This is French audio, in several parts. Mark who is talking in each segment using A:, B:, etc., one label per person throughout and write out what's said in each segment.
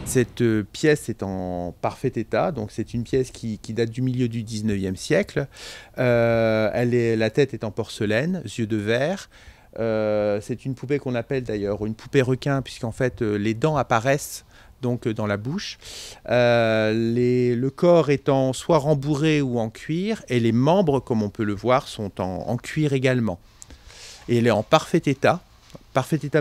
A: Cette pièce est en parfait état, donc c'est une pièce qui date du milieu du 19e siècle. La tête est en porcelaine, yeux de verre. C'est une poupée qu'on appelle d'ailleurs une poupée requin, puisqu'en fait les dents apparaissent donc dans la bouche. Le corps étant soit rembourré ou en cuir, et les membres, comme on peut le voir, sont en cuir également. Et elle est en parfait état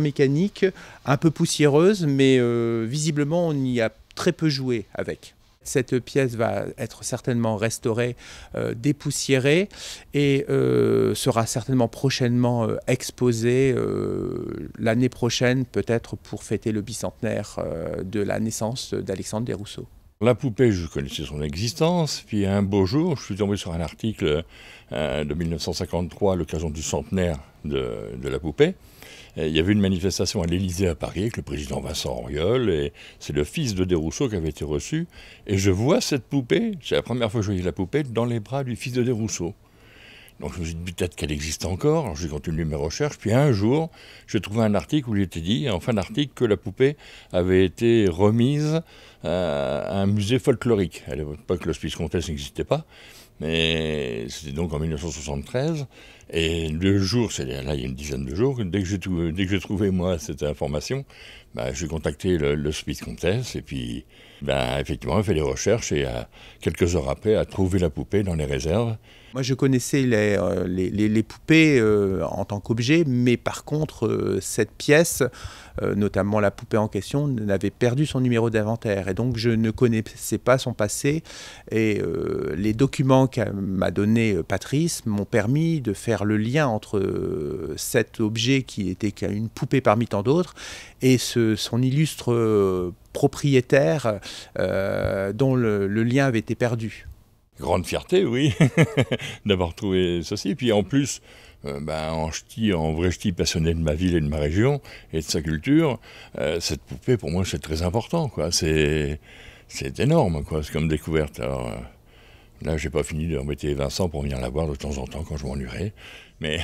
A: mécanique, un peu poussiéreuse, mais visiblement on y a très peu joué avec. Cette pièce va être certainement restaurée, dépoussiérée et sera certainement prochainement exposée l'année prochaine, peut-être pour fêter le bicentenaire de la naissance d'Alexandre Desrousseaux.
B: La poupée, je connaissais son existence, puis un beau jour, je suis tombé sur un article de 1953 à l'occasion du centenaire de la poupée. Et il y avait une manifestation à l'Élysée à Paris avec le président Vincent Auriol, et c'est le fils de Desrousseaux qui avait été reçu. Et je vois cette poupée, c'est la première fois que je voyais la poupée, dans les bras du fils de Desrousseaux. Donc je me suis dit peut-être qu'elle existe encore, alors j'ai continué mes recherches, puis un jour, j'ai trouvé un article où il était dit, en fin d'article, que la poupée avait été remise à un musée folklorique. À l'époque, l'Hospice Comtesse n'existait pas, mais c'était donc en 1973. Et le jour, c'est là il y a une dizaine de jours, dès que j'ai trouvé moi cette information, j'ai contacté l'Hospice Comtesse, et puis effectivement, j'ai fait des recherches, et quelques heures après, a trouvé la poupée dans les réserves.
A: Moi, je connaissais les poupées en tant qu'objet, mais par contre, cette pièce, notamment la poupée en question, avait perdu son numéro d'inventaire. Et donc, je ne connaissais pas son passé. Et les documents m'a donné Patrice m'ont permis de faire le lien entre cet objet qui était une poupée parmi tant d'autres et son illustre propriétaire dont le lien avait été perdu.
B: Grande fierté, oui, d'avoir trouvé ceci. Puis en plus, en vrai ch'ti passionné de ma ville et de ma région et de sa culture, cette poupée, pour moi, c'est très important, quoi. C'est énorme, quoi, c'est comme découverte. Alors, là, j'ai pas fini d'embêter Vincent pour venir la voir de temps en temps quand je m'ennuierai, mais